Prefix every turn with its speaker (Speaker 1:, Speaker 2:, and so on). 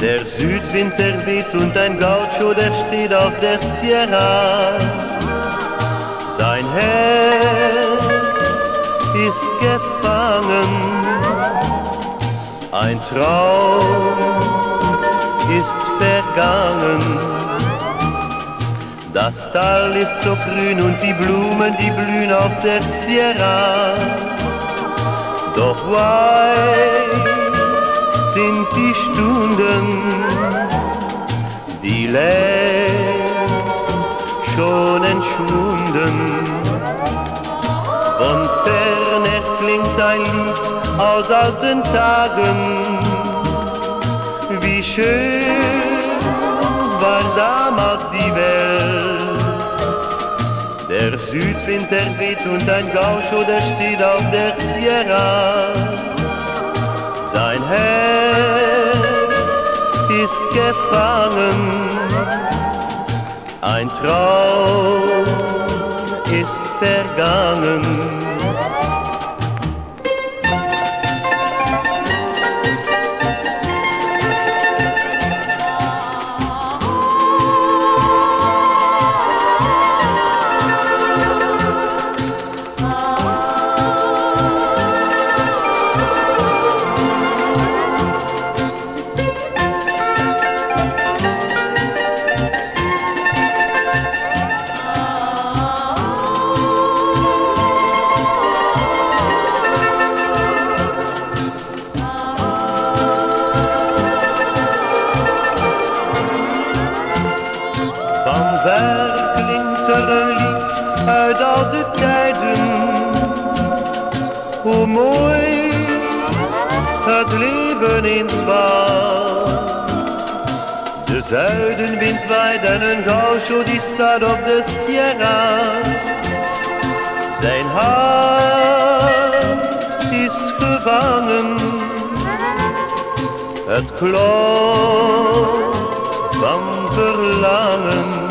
Speaker 1: Der Südwind, der weht und ein Gaucho, der steht auf der Sierra. Sein Herz ist gefangen, ein Traum ist vergangen. Das Tal ist so grün und die Blumen, die blühen auf der Sierra. Doch weit sind die Stunden, die längst schon entschwunden. Von ferne klingt ein Lied aus alten Tagen. Wie schön war damals die Welt. Der Südwind, der weht und ein Gaucho, der steht auf der Sierra. Sein Herz ist gefangen, ein Traum ist vergangen. Daar klinkt er een lied uit oude tijden. Hoe mooi het leven eens was. De zuidenwind waait en een gaucho die staat op de Sierra. Zijn hart is gevangen. Het klopt van verlangen.